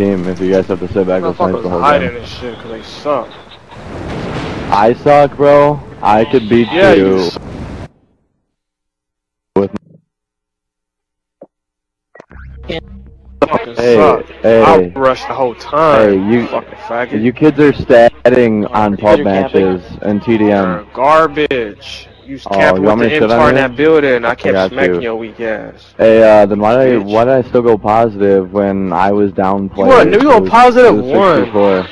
team if you guys have to sit back and snipe the whole hiding game. and shit because they suck. I suck, bro. I could beat you. With fucking hey, suck. hey, I rushed the whole time. hey, you fucking faggot. You kids are statting on pub matches and TDM. Garbage. You was Oh, camping you want with me the to shit on MTAR in you? that building. I kept got smacking you. your weak ass. Hey, then why did I still go positive when I was down players? You go positive 1. 64.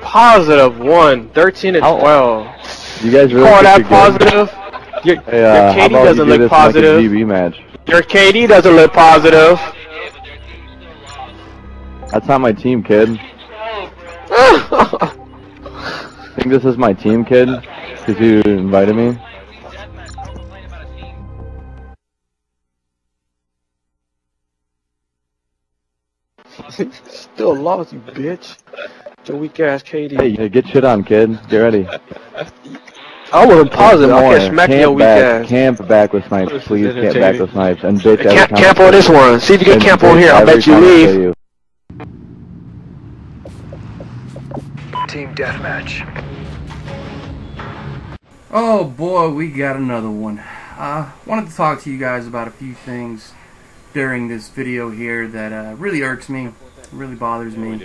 Positive 1. 13 and 12. You guys really call that good? positive? Your KD doesn't look positive. Like a GB match? Your KD doesn't look positive. That's not my team, kid. Think this is my team, kid? Because you invited me? Still lost, you bitch. Your weak ass KD. Hey, get shit on, kid. Get ready. I wasn't positive. I can't smack your weak ass. Camp back with snipes, please. Camp back with snipes. And bitch every time. Camp on this one. See if you can camp on here. I bet you leave. Team deathmatch. Oh boy, we got another one. Wanted to talk to you guys about a few things during this video here that really irks me, really bothers me.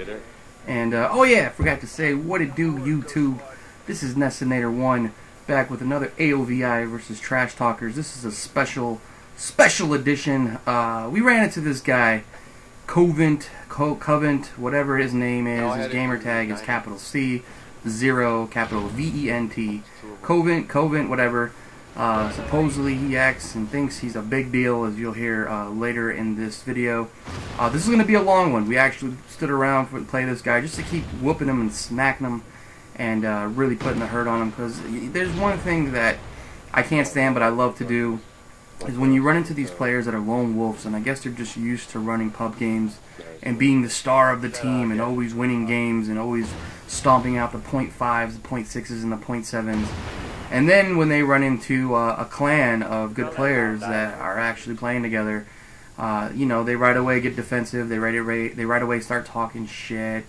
And oh yeah, I forgot to say, what it do, YouTube? This is Nestinator1 back with another AOVI versus TrashTalkers. This is a special edition. We ran into this guy, COVENT, whatever his name is. His gamer tag is capital C, 0, capital VENT. COVENT, whatever. Supposedly he acts and thinks he's a big deal, as you'll hear later in this video. This is going to be a long one. We actually stood around to play this guy just to keep whooping him and smacking him and really putting the hurt on him, because there's one thing that I can't stand but I love to do, is when you run into these players that are lone wolves, and I guess they're just used to running pub games and being the star of the team and always winning games and always stomping out the .5s, the .6s, and the .7s. And then when they run into a clan of good players that are actually playing together, you know, they right away get defensive. They right away start talking shit,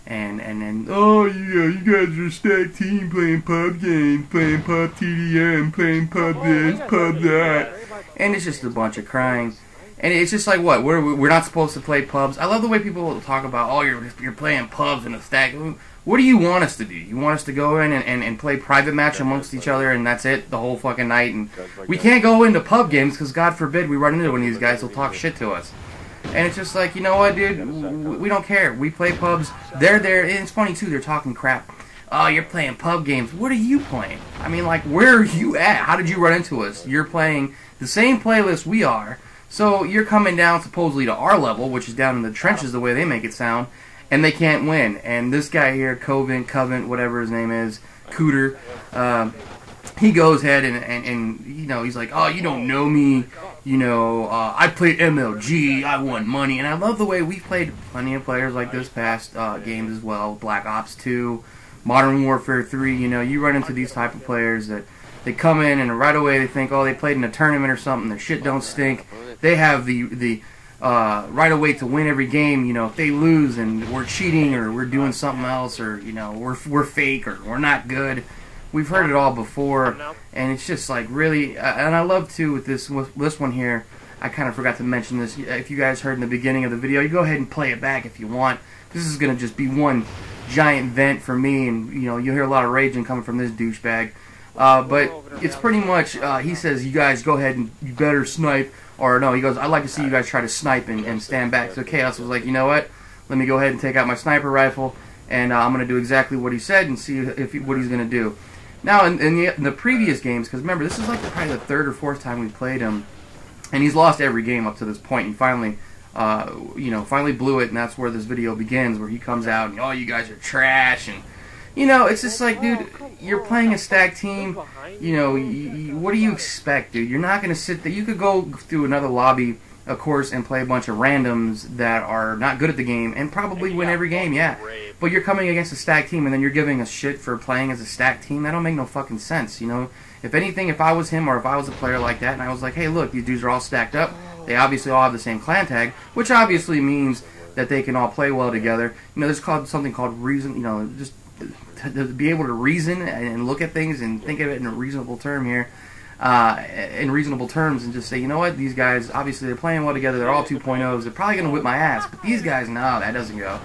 and then, oh yeah, you guys are a stacked team playing pub games, playing pub TDM, playing pub this, pub that, and it's just a bunch of crying. And it's just like, what, we're not supposed to play pubs? I love the way people talk about, oh, you're playing pubs in a stack. What do you want us to do? You want us to go in and play private match amongst each other and that's it the whole fucking night? And we can't go into pub games because, God forbid, we run into one of these guys who'll talk shit to us. And it's just like, you know what, dude? We don't care. We play pubs. They're there. And it's funny, too. They're talking crap. Oh, you're playing pub games. What are you playing? I mean, like, where are you at? How did you run into us? You're playing the same playlist we are. So you're coming down supposedly to our level, which is down in the trenches the way they make it sound, and they can't win. And this guy here, COVENT, whatever his name is, Cooter, he goes ahead and you know, he's like, oh, you don't know me, you know, I played MLG, I won money. And I love the way we've played plenty of players like this past games as well, Black Ops 2, Modern Warfare 3, you know, you run into these type of players that they come in and right away they think, oh, they played in a tournament or something, their shit don't stink. They have the right away to win every game. You know, if they lose and we're cheating or we're doing something else, or you know, we're fake or we're not good. We've heard it all before, and it's just like really. And I love too with this one here. I kind of forgot to mention this. If you guys heard in the beginning of the video, you go ahead and play it back if you want. This is gonna just be one giant vent for me, and you know, you'll hear a lot of raging coming from this douchebag. But it's pretty much, he says, you guys go ahead and you better snipe. Or no, he goes, I'd like to see you guys try to snipe and stand back. So Chaos was like, you know what? Let me go ahead and take out my sniper rifle, and I'm going to do exactly what he said and see what he's going to do. Now, in the previous games, because remember, this is like probably the third or fourth time we played him, and he's lost every game up to this point. He finally, you know, finally blew it, and that's where this video begins, where he comes out and, oh, you guys are trash, and you know, it's just like, dude, you're playing a stacked team. You know, what do you expect, dude? You're not going to sit there. You could go through another lobby, of course, and play a bunch of randoms that are not good at the game and probably win every game, yeah. But you're coming against a stacked team and then you're giving us shit for playing as a stacked team. That don't make no fucking sense, you know? If anything, if I was him or if I was a player like that and I was like, hey, look, these dudes are all stacked up. They obviously all have the same clan tag, which obviously means that they can all play well together. You know, there's something called reason. You know, just to be able to reason and look at things and think of it in a reasonable term here, in reasonable terms, and just say, you know what, these guys, obviously they're playing well together, they're all 2.0s, they're probably going to whip my ass, but these guys, no, that doesn't go.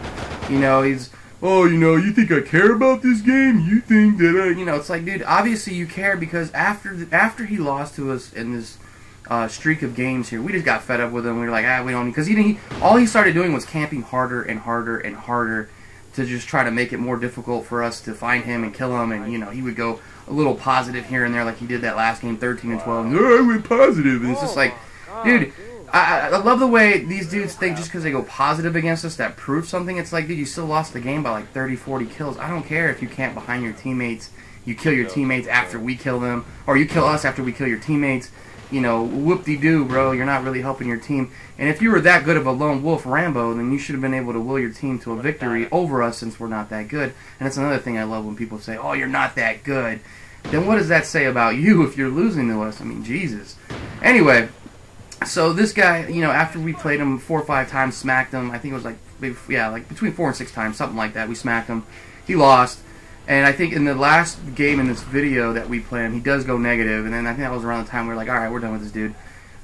You know, oh, you know, you think I care about this game? You think that you know, it's like, dude, obviously you care, because after he lost to us in this streak of games here, we just got fed up with him. We were like, we don't need, because all he started doing was camping harder and harder and harder to just try to make it more difficult for us to find him and kill him. And, you know, he would go a little positive here and there, like he did that last game, 13 and 12. I went positive, and it's just like, dude, I love the way these dudes think just because they go positive against us, that proves something. It's like, dude, you still lost the game by like 30, 40 kills. I don't care if you camp behind your teammates, you kill your teammates after we kill them, or you kill us after we kill your teammates. You know, whoop-de-doo, bro, you're not really helping your team. And if you were that good of a lone wolf Rambo, then you should have been able to will your team to a victory over us, since we're not that good. And that's another thing I love when people say, oh, you're not that good. Then what does that say about you if you're losing to us? I mean, Jesus. Anyway, so this guy, you know, after we played him 4 or 5 times, smacked him, I think it was like, yeah, like between 4 and 6 times, something like that, we smacked him. He lost. And I think in the last game in this video that we played, he does go negative, and then I think that was around the time we were like, alright, we're done with this dude.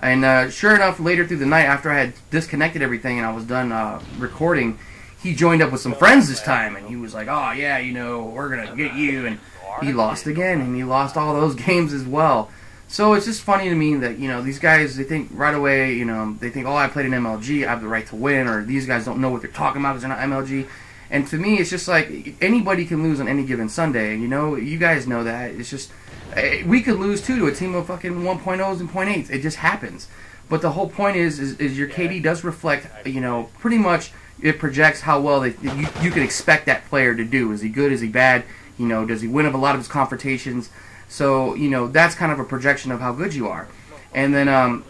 And sure enough, later through the night, after I had disconnected everything and I was done recording, he joined up with some friends this time, and he was like, oh yeah, you know, we're going to get you, and he lost again, and he lost all those games as well. So it's just funny to me that, you know, these guys, they think right away, you know, they think, oh, I played an MLG, I have the right to win, or these guys don't know what they're talking about because they're not MLG. And to me, it's just like, anybody can lose on any given Sunday. You know, you guys know that. It's just, we could lose too to a team of fucking 1.0s and 0.8s. It just happens. But the whole point is your KD does reflect, you know, pretty much it projects how well you could expect that player to do. Is he good? Is he bad? You know, does he win a lot of his confrontations? So, you know, that's kind of a projection of how good you are. And then,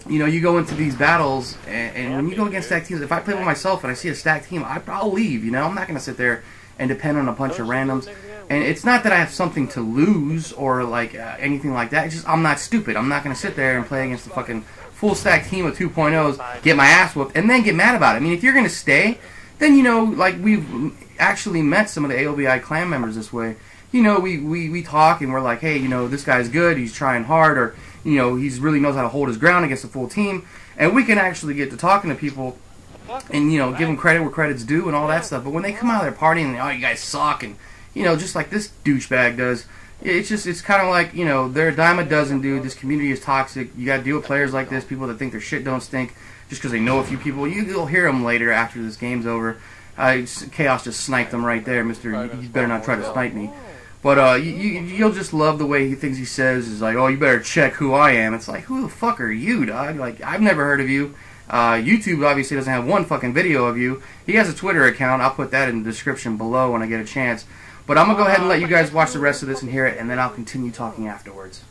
you know, you go into these battles, and when you go against stacked teams, if I play with myself and I see a stacked team, I'll leave, you know? I'm not going to sit there and depend on a bunch of randoms. And it's not that I have something to lose or, like, anything like that. It's just I'm not stupid. I'm not going to sit there and play against the fucking full stack team of 2.0s, get my ass whooped, and then get mad about it. I mean, if you're going to stay, then, you know, like, we've actually met some of the AOVI Clan members this way. You know, we talk, and we're like, hey, you know, this guy's good, he's trying hard, or, you know, he really knows how to hold his ground against a full team, and we can actually get to talking to people and, you know, give them credit where credit's due and all that stuff. But when they come out of their partying and, oh, you guys suck, and, you know, just like this douchebag does, it's kind of like, you know, they're a dime a dozen, dude. This community is toxic. You got to deal with players like this, people that think their shit don't stink just because they know a few people. You'll hear them later after this game's over. Chaos just sniped them right there, Mister. You better not try to snipe me. But you'll just love the way he says is like, oh, you better check who I am. It's like, who the fuck are you, dog? Like, I've never heard of you. YouTube obviously doesn't have one fucking video of you. He has a Twitter account. I'll put that in the description below when I get a chance. But I'm going to go ahead and let you guys watch the rest of this and hear it, and then I'll continue talking afterwards.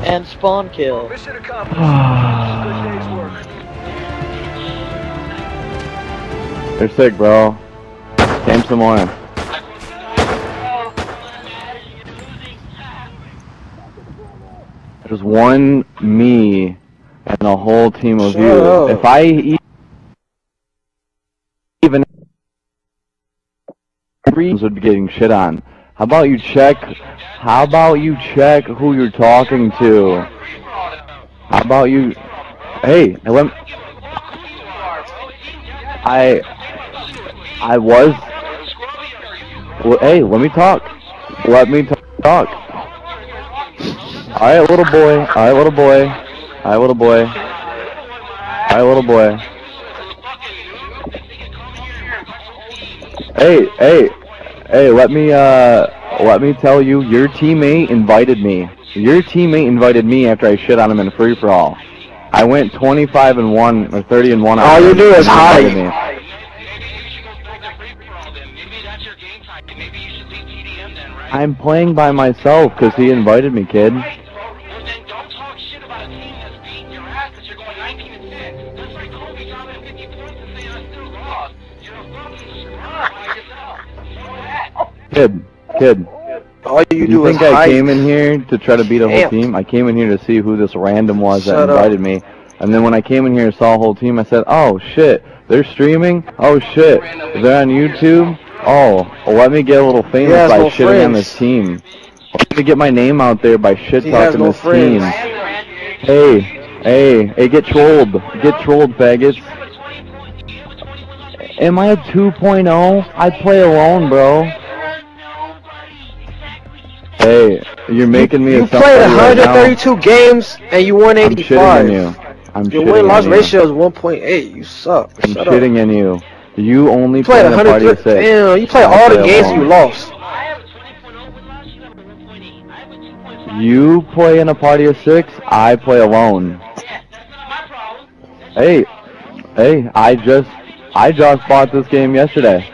And spawn kill. Mission accomplished. Good day's work. They're sick, bro. Game some more. There's one me and a whole team of you. If I even would be getting shit on. How about you check who you're talking to? How about you? Hey, I was. Well, hey, let me talk. Let me talk. Alright, little boy. Alright, little boy. Alright, little boy. Alright, little boy. Hey, let me tell you, your teammate invited me. Your teammate invited me after I shit on him in free-for-all. I went 25-1 or 30-1. All you do is hide. I'm playing by myself because he invited me, kid. Well, then don't talk shit about a team that's beating your ass because you're going 19-6. That's like Kobe dropping 50 points and saying I still lost. You're a fucking smart by yourself. So that. Kid. All you do is think I came in here to try to beat a whole team? I came in here to see who this random was that invited me. And then when I came in here and saw a whole team, I said, oh, shit, they're streaming? Oh, shit, they're on YouTube? Oh, well, let me get a little famous by shitting on this team. Let me get my name out there by shit-talking this team. Hey, get trolled. Get trolled, faggots. Am I a 2.0? I play alone, bro. Hey, you're making me a somebody played 132 right games and you won 85. I'm shitting on you. Your win-loss ratio is 1.8. You suck. I'm shitting on you. You only play in a party of 6. Damn, you play all the games you lost. You play in a party of 6. I play alone. Hey, I just bought this game yesterday.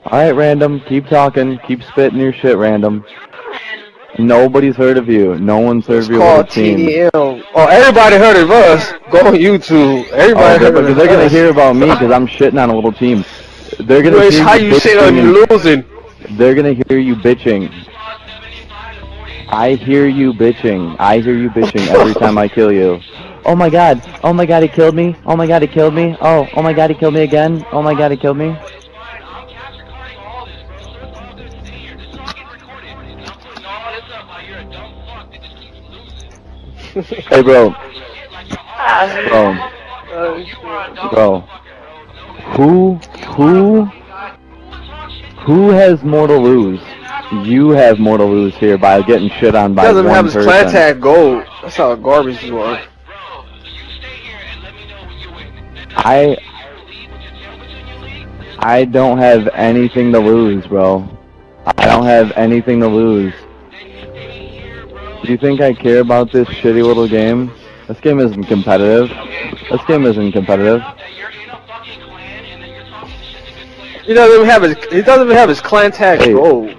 Alright, Random, keep talking, keep spitting your shit, Random. Nobody's heard of you. No one's heard of your little team. TDM. Oh, everybody heard of us. Go on YouTube. Everybody heard of us. Because they're gonna hear about me because I'm shitting on a little team. They're gonna hear how you shit on you losing. They're gonna hear you bitching. I hear you bitching. I hear you bitching every time I kill you. Oh my god, he killed me. Oh my god, he killed me. Oh my god, he killed me again. Oh my god, he killed me. Hey, bro. Who has more to lose? You have more to lose here by getting shit on by one person. He doesn't have his clan tag gold. That's how garbage you are. I don't have anything to lose, bro. I don't have anything to lose. Do you think I care about this shitty little game? This game isn't competitive. This game isn't competitive. He doesn't even have his clan tag gold.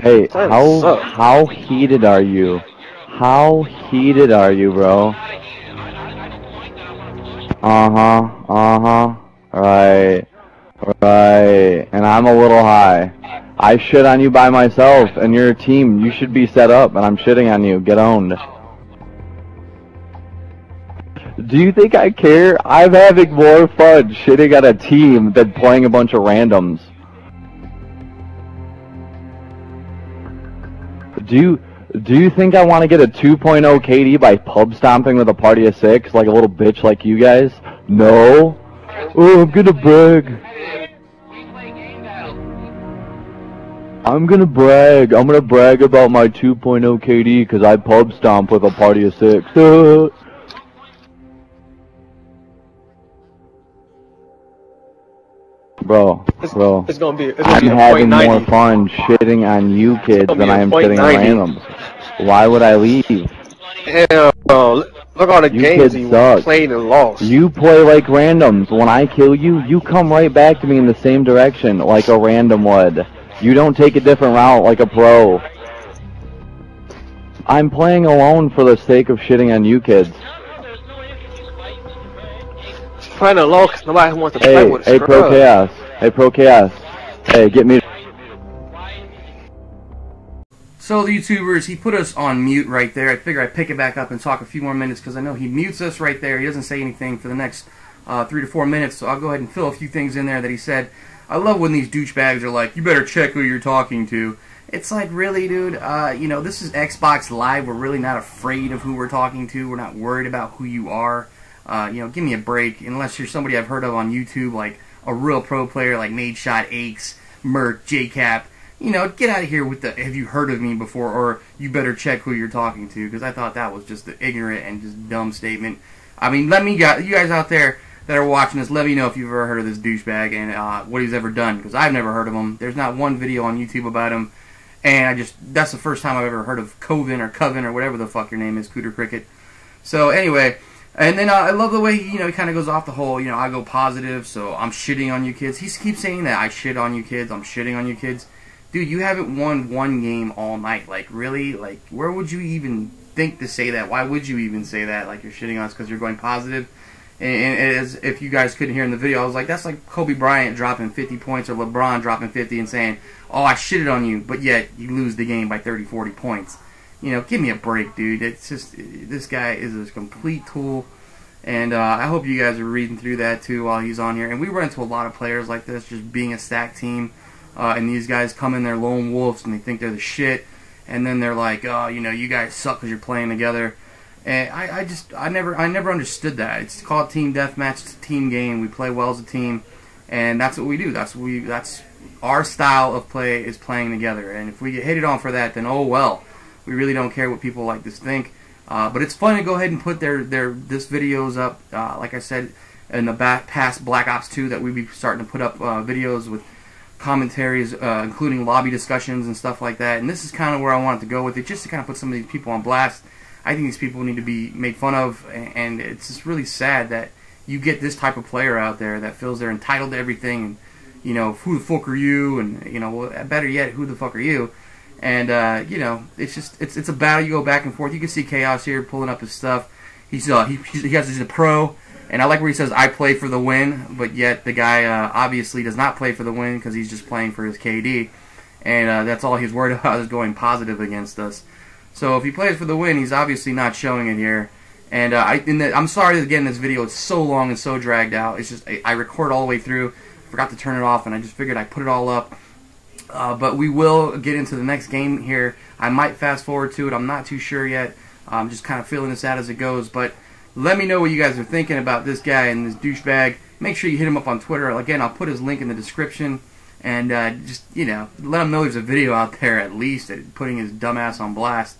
Hey, how heated are you? How heated are you, bro? Right. And I'm a little high. I shit on you by myself, and you're a team. You should be set up, and I'm shitting on you. Get owned. Do you think I care? I'm having more fun shitting on a team than playing a bunch of randoms. Do you think I want to get a 2.0 KD by pub stomping with a party of 6 like a little bitch like you guys? No. Oh, I'm gonna brag. I'm gonna brag. I'm gonna brag about my 2.0 KD because I pub stomp with a party of 6. Bro, it's gonna be I'm having more fun shitting on you kids than I am shitting on randoms. Why would I leave? Damn, look all the games you played and lost. You play like randoms. When I kill you, you come right back to me in the same direction like a random would. You don't take a different route like a pro. I'm playing alone for the sake of shitting on you kids. Playing alone because nobody wants to play with us. Hey, Pro Chaos. Hey, Pro Chaos. Hey, get me. So the YouTubers, he put us on mute right there. I figure I'd pick it back up and talk a few more minutes because I know he mutes us right there. He doesn't say anything for the next 3 to 4 minutes, so I'll go ahead and fill a few things in there that he said. I love when these douchebags are like, you better check who you're talking to. It's like, really, dude? You know, this is Xbox Live. We're really not afraid of who we're talking to. We're not worried about who you are. You know, give me a break. Unless you're somebody I've heard of on YouTube, like a real pro player like Made Shot, Aches, Merc, JCap. You know, get out of here with the, have you heard of me before, or you better check who you're talking to, because I thought that was just an ignorant and just dumb statement. I mean, you guys out there that are watching this, let me know if you've ever heard of this douchebag and what he's ever done, because I've never heard of him. There's not one video on YouTube about him, and that's the first time I've ever heard of COVENT or whatever the fuck your name is, Cooter Cricket. So anyway, and then I love the way he kind of goes off the whole, I go positive, so I'm shitting on you kids. He keeps saying that, I shit on you kids, I'm shitting on you kids. Dude, you haven't won one game all night. Like, really? Like, where would you even think to say that? Why would you even say that? Like, you're shitting on us because you're going positive? And as if you guys couldn't hear in the video, I was like, that's like Kobe Bryant dropping 50 points or LeBron dropping 50 and saying, oh, I shitted on you, but yet you lose the game by 30, 40 points. You know, give me a break, dude. It's just, this guy is a complete tool. And I hope you guys are reading through that too while he's on here. And we run into a lot of players like this, just being a stacked team. And these guys come in, they're lone wolves, and they think they're the shit. And then they're like, oh, you know, you guys suck because you're playing together. And I never understood that. It's called team deathmatch. It's a team game. We play well as a team, and that's what we do. That's our style of play, is playing together. And if we get hated on for that, then oh well. We really don't care what people like this think. But it's fun to go ahead and put this videos up. Like I said in the past Black Ops 2, that we'd be starting to put up videos with commentaries, including lobby discussions and stuff like that. And this is kind of where I wanted to go with it, just to kind of put some of these people on blast. I think these people need to be made fun of, and it's just really sad that you get this type of player out there that feels they're entitled to everything. And, you know, who the fuck are you? And, you know, better yet, who the fuck are you? And, you know, it's just, it's a battle. You go back and forth. You can see Chaos here pulling up his stuff. He's a pro, and I like where he says, I play for the win, but yet the guy obviously does not play for the win because he's just playing for his KD. And that's all he's worried about, is going positive against us. So if he plays for the win, he's obviously not showing it here. And I'm sorry that, again, this video is so long and so dragged out. It's just, I record all the way through, forgot to turn it off, and I just figured I'd put it all up. But we will get into the next game here. I might fast forward to it. I'm not too sure yet. I'm just kind of feeling this out as it goes. But let me know what you guys are thinking about this guy and this douchebag. Make sure you hit him up on Twitter. Again, I'll put his link in the description. And just, you know, let him know there's a video out there at least, putting his dumbass on blast.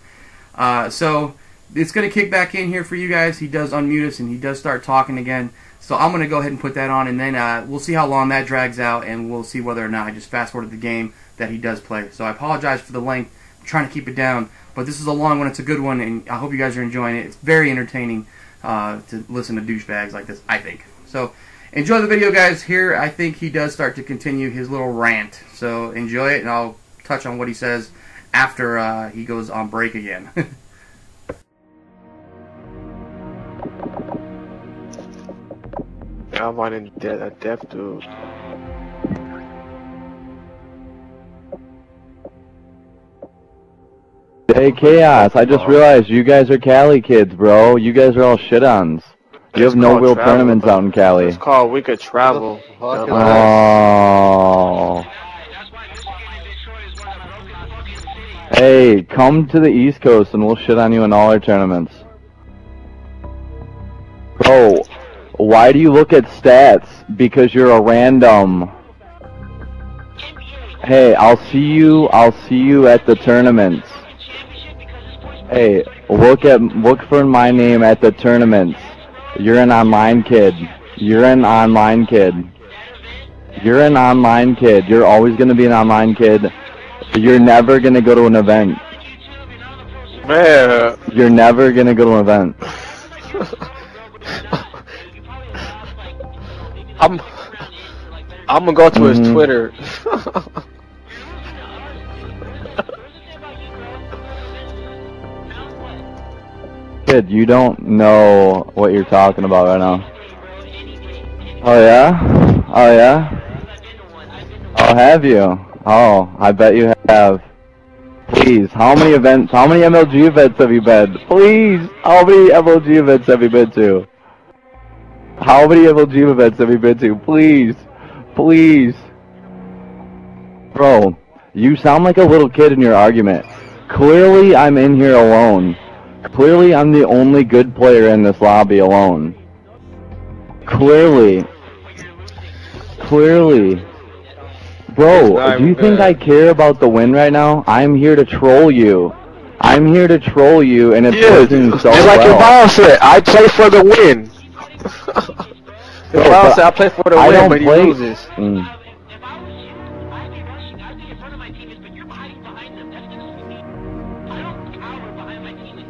So it's going to kick back in here for you guys. He does unmute us and he does start talking again. So I'm going to go ahead and put that on, and then we'll see how long that drags out, and we'll see whether or not I just fast forward the game that he does play. So I apologize for the length. I'm trying to keep it down, but this is a long one. It's a good one, and I hope you guys are enjoying it. It's very entertaining to listen to douchebags like this, I think. So enjoy the video, guys. Here, I think he does start to continue his little rant. So enjoy it, and I'll touch on what he says after he goes on break again. I'm running a death dude. Hey, Chaos, I just realized you guys are Cali kids, bro. You guys are all shit-ons. You have no real tournaments out in Cali. It's called We Could Travel. Oh. Hey, come to the East Coast and we'll shit on you in all our tournaments. Bro, why do you look at stats? Because you're a random. Hey, I'll see you at the tournaments. Hey, look for my name at the tournaments. You're an online kid. You're an online kid. You're an online kid. You're always gonna be an online kid. You're never gonna go to an event. Man. You're never gonna go to an event. I'm gonna go to his Twitter. Kid, you don't know what you're talking about right now. Oh yeah? Oh yeah? Oh, have you? Oh, I bet you have. Please, how many MLG events have you been? Please, how many MLG events have you been to? How many MLG events have you been to? Please. Please. Bro, you sound like a little kid in your argument. Clearly, I'm in here alone. Clearly, I'm the only good player in this lobby alone. Clearly. Clearly. Bro, do you think I care about the win right now? I'm here to troll you. I'm here to troll you, and it's working so well. Just like your mom said, I play for the win. Your mom said I play for the win, but he loses.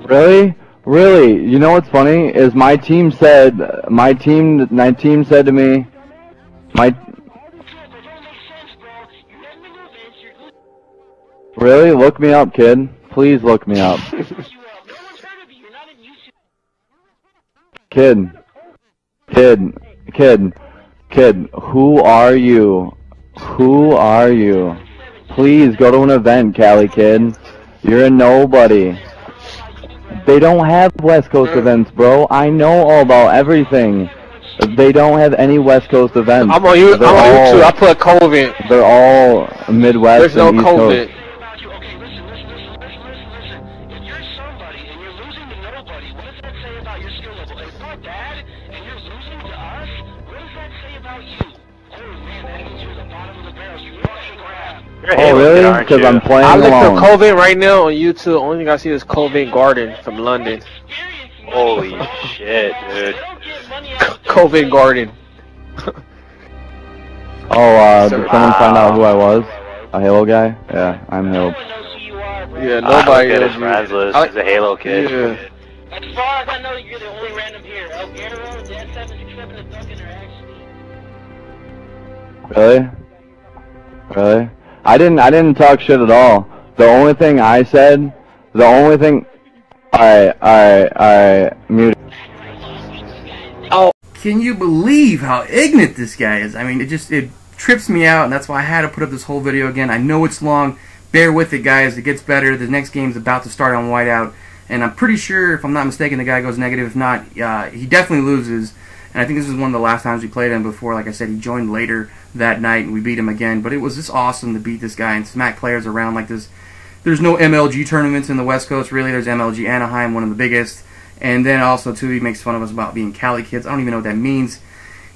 Really? Really? You know what's funny is my team said to me, Really? Look me up, kid. Please look me up. Kid, who are you? Who are you? Please go to an event, Cali kid. You're a nobody. They don't have West Coast events, bro. I know all about everything. They don't have any West Coast events. I'm on YouTube. I put COVENT. They're all Midwest. There's no and East COVENT. Coast. Okay, listen. If you're somebody and you're losing to nobody, what does that say about your skill level? If we're bad and you're losing to us, what does that say about you? Oh man, that means you're the bottom of the barrel. You fucking crap. Oh really? Because I'm playing I looked alone. up COVENT right now on YouTube. Only thing I see is COVENT Garden from London. Holy shit, dude. COVENT Garden. Oh, did someone find out who I was? A Halo guy? Yeah, I'm Halo. Yeah, nobody knows knows his friends list. He's a Halo kid. Yeah. As far as I know, you're the only random here. El Guerrero, Dan 767, and Duncan are actually. Really? I didn't talk shit at all. The only thing I said, alright, mute. Oh, can you believe how ignorant this guy is? I mean, it trips me out, and that's why I had to put up this whole video again. I know it's long. Bear with it, guys. It gets better. The next game's about to start on Whiteout, and I'm pretty sure, if I'm not mistaken, the guy goes negative. If not, he definitely loses. And I think this is one of the last times we played him before. Like I said, he joined later that night, and we beat him again. But it was just awesome to beat this guy and smack players around like this. There's no MLG tournaments in the West Coast, really. There's MLG Anaheim, one of the biggest. And then also, too, he makes fun of us about being Cali kids. I don't even know what that means.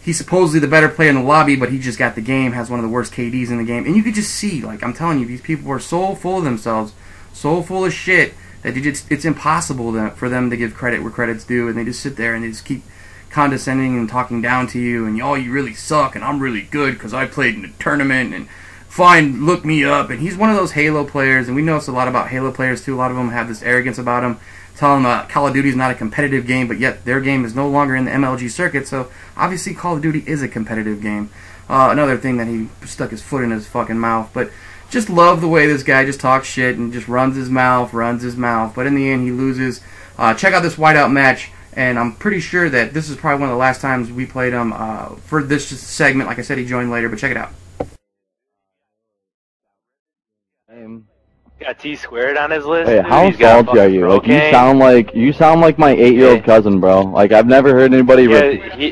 He's supposedly the better player in the lobby, but he just got the game, has one of the worst KDs in the game. And you could just see, like, I'm telling you, these people are so full of themselves, so full of shit, that it's impossible for them to give credit where credit's due. And they just sit there and they just keep condescending and talking down to you, and oh, you really suck, and I'm really good because I played in the tournament, and fine, look me up. And he's one of those Halo players, and we know a lot about Halo players too. A lot of them have this arrogance about them, telling them Call of Duty is not a competitive game, but yet their game is no longer in the MLG circuit, so obviously Call of Duty is a competitive game. Another thing that he stuck his foot in his fucking mouth, but just love the way this guy just talks shit and just runs his mouth, but in the end he loses. Check out this Whiteout match. And I'm pretty sure that this is probably one of the last times we played him for this segment. Like I said, he joined later, but check it out. Got T squared on his list. Hey, how salty are you? Like you sound like my 8-year-old cousin, bro. Like I've never heard anybody.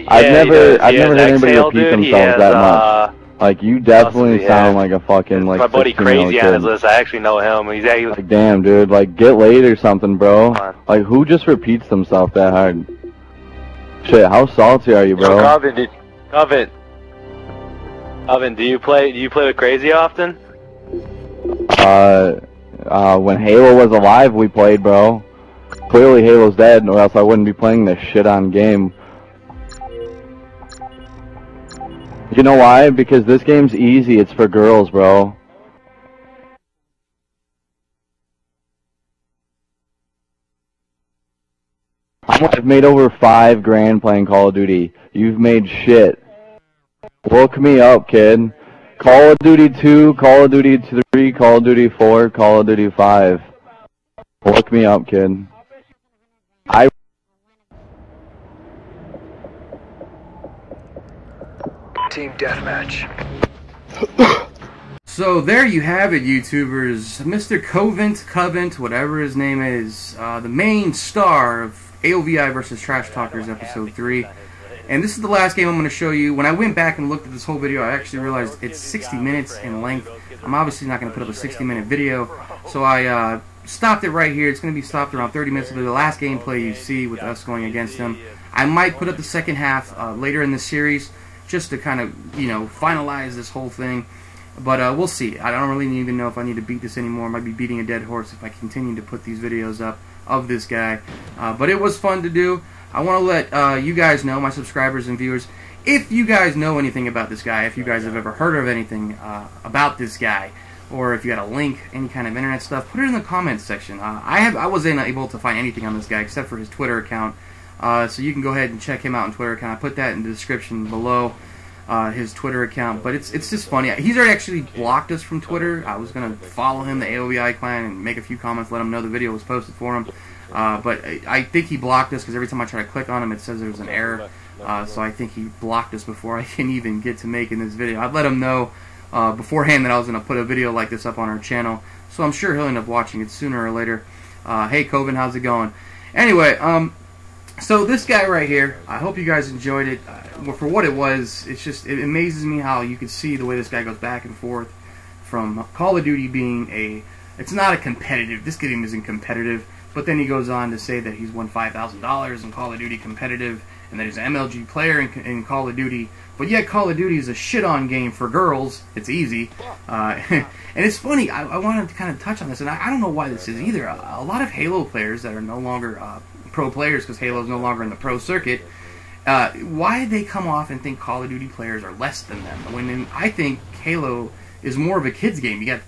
I've never heard anybody repeat themselves that much. Like you definitely sound like a fucking like. My buddy Crazy on his list. I actually know him. He's actually like, damn, dude. Like get laid or something, bro. Like who just repeats themselves that hard? Shit, how salty are you, bro? Coven, do you play with Crazy often? When Halo was alive, we played, bro. Clearly Halo's dead, or else I wouldn't be playing this shit-on game. You know why? Because this game's easy. It's for girls, bro. I've made over $5 grand playing Call of Duty. You've made shit. Look me up, kid. Call of Duty 2, Call of Duty 3, Call of Duty 4, Call of Duty 5. Look me up, kid. Team deathmatch. So there you have it, YouTubers. Mr. COVENT, whatever his name is, the main star of AOVI versus TrashTalkers Episode 3. And this is the last game I'm going to show you. When I went back and looked at this whole video, I actually realized it's 60 minutes in length. I'm obviously not going to put up a 60-minute video, so I stopped it right here. It's going to be stopped around 30 minutes. It'll be the last gameplay you see with us going against him. I might put up the second half later in the series, just to kind of, you know, finalize this whole thing. But we'll see. I don't really even know if I need to beat this anymore. I might be beating a dead horse if I continue to put these videos up of this guy. But it was fun to do. I want to let you guys know, my subscribers and viewers, if you guys know anything about this guy, if you guys have ever heard of anything about this guy, or if you got a link, any kind of internet stuff, put it in the comments section. I wasn't able to find anything on this guy except for his Twitter account. So you can go ahead and check him out on Twitter account. I put that in the description below, his Twitter account. But it's just funny. He's already actually blocked us from Twitter. I was going to follow him, the AOVI Clan, and make a few comments, let him know the video was posted for him. But I think he blocked us because every time I try to click on him, it says there's an error. So I think he blocked us before I can even get to making this video. I'd let him know beforehand that I was going to put a video like this up on our channel. So I'm sure he'll end up watching it sooner or later. Hey, COVENT, how's it going? Anyway, so this guy right here, I hope you guys enjoyed it. For what it was, it amazes me how you can see the way this guy goes back and forth from Call of Duty being it's not a competitive, this game isn't competitive, but then he goes on to say that he's won $5,000 in Call of Duty competitive, and that he's an MLG player in Call of Duty, but yet Call of Duty is a shit-on game for girls. It's easy. And it's funny, I wanted to kind of touch on this, and I don't know why this is either. A lot of Halo players that are no longer pro players, because Halo is no longer in the pro circuit, why they come off and think Call of Duty players are less than them, when I think Halo is more of a kid's game. You got,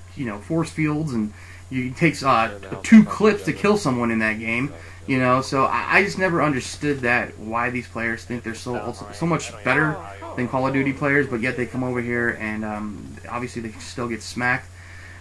force fields, and it takes 2 clips to kill someone in that game. So I just never understood why these players think they're so much better than Call of Duty players, but yet they come over here and obviously they still get smacked.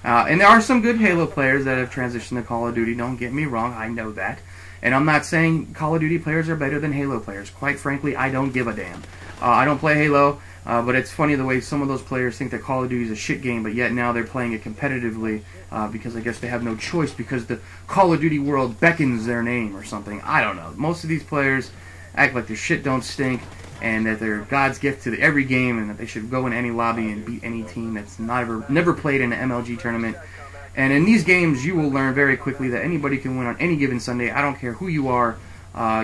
And there are some good Halo players that have transitioned to Call of Duty, don't get me wrong, I know that. And I'm not saying Call of Duty players are better than Halo players. Quite frankly, I don't give a damn. I don't play Halo, but it's funny the way some of those players think that Call of Duty is a shit game, but yet now they're playing it competitively because I guess they have no choice because the Call of Duty world beckons their name or something. I don't know. Most of these players act like their shit don't stink and that they're God's gift to every game and that they should go in any lobby and beat any team that's never played in an MLG tournament. And in these games, you will learn very quickly that anybody can win on any given Sunday. I don't care who you are.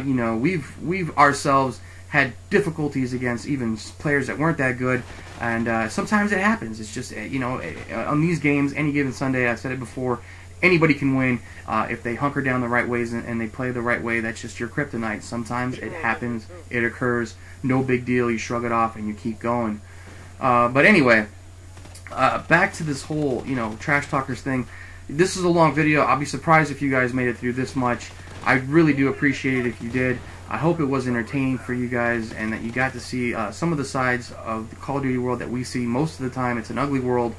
We've ourselves had difficulties against even players that weren't that good, and sometimes it happens. It's just, on these games, any given Sunday, I've said it before, anybody can win if they hunker down the right ways and they play the right way. That's just your kryptonite. Sometimes it happens, it occurs, no big deal, you shrug it off and you keep going. But anyway, back to this whole, Trash Talkers thing. This is a long video. I'll be surprised if you guys made it through this much. I really do appreciate it if you did. I hope it was entertaining for you guys and that you got to see some of the sides of the Call of Duty world that we see. Most of the time, it's an ugly world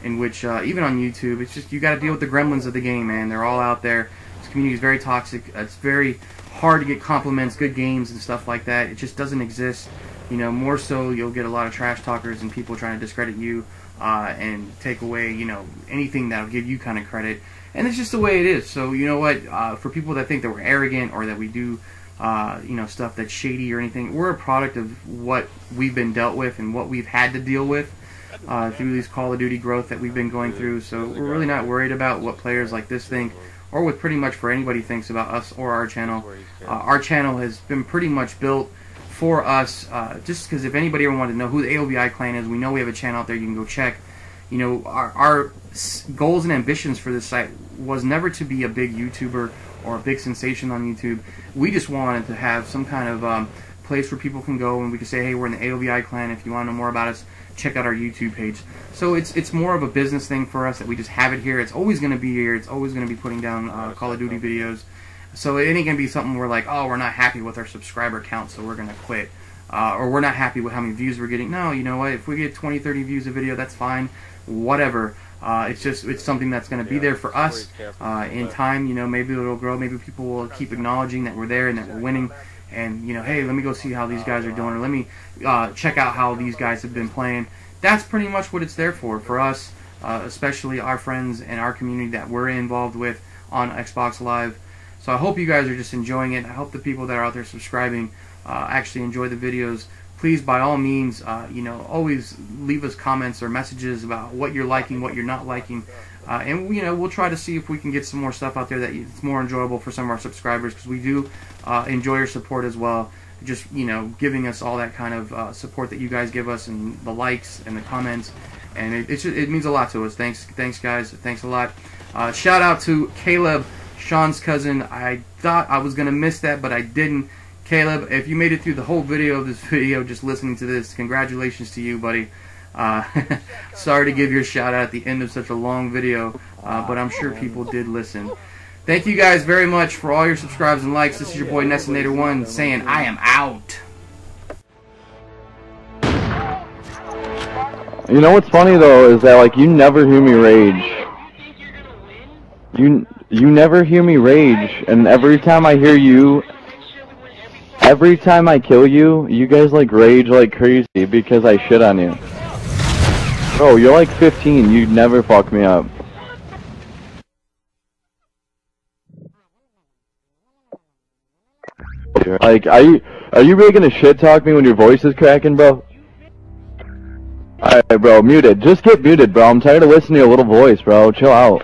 in which, even on YouTube, it's just you got to deal with the gremlins of the game, man. They're all out there. This community is very toxic. It's very hard to get compliments, good games, and stuff like that. It just doesn't exist. More so, you'll get a lot of trash talkers and people trying to discredit you and take away, anything that'll give you kind of credit. And it's just the way it is. So, you know what? For people that think that we're arrogant or that we do stuff that's shady or anything, we're a product of what we've been dealt with and what we've had to deal with through these Call of Duty growth that we've been going through. So we're really not worried about what players like this think or what pretty much for anybody thinks about us or our channel. Our channel has been pretty much built for us just because if anybody ever wanted to know who the AOVI Clan is, we know we have a channel out there you can go check. Our goals and ambitions for this site was never to be a big YouTuber or a big sensation on YouTube. We just wanted to have some kind of place where people can go and we can say, hey, we're in the AOVI Clan. If you want to know more about us, check out our YouTube page. So it's more of a business thing for us that we just have it here. It's always going to be here. It's always going to be putting down Call of Duty videos. So it ain't going to be something we're like, oh, we're not happy with our subscriber count, so we're going to quit. Or we're not happy with how many views we're getting. No, you know what? If we get 20, 30 views a video, that's fine. Whatever. It's something that's going to be there for us in time. Maybe it'll grow. Maybe people will keep acknowledging that we're there and that we're winning. And, hey, let me go see how these guys are doing. Or let me check out how these guys have been playing. That's pretty much what it's there for us, especially our friends and our community that we're involved with on Xbox Live. So I hope you guys are just enjoying it. I hope the people that are out there subscribing actually enjoy the videos. Please, by all means, always leave us comments or messages about what you're liking, what you're not liking. And, we'll try to see if we can get some more stuff out there that it's more enjoyable for some of our subscribers, because we do enjoy your support as well. Just, giving us all that kind of support that you guys give us and the likes and the comments. And it means a lot to us. Thanks, guys. Thanks a lot. Shout out to Caleb, Sean's cousin. I thought I was going to miss that, but I didn't. Caleb, if you made it through the whole video of this video just listening to this, congratulations to you, buddy. Sorry to give your shout out at the end of such a long video, but I'm sure people did listen. Thank you guys very much for all your subscribes and likes. This is your boy Nessinator1 saying I am out. You know what's funny though is that like you never hear me rage. You never hear me rage, and every time I hear you, every time I kill you, you guys like rage like crazy because I shit on you. Bro, you're like 15, you'd never fuck me up. Like, are you really gonna shit talk me when your voice is cracking, bro? Alright, bro, muted. Just get muted, bro. I'm tired of listening to your little voice, bro. Chill out.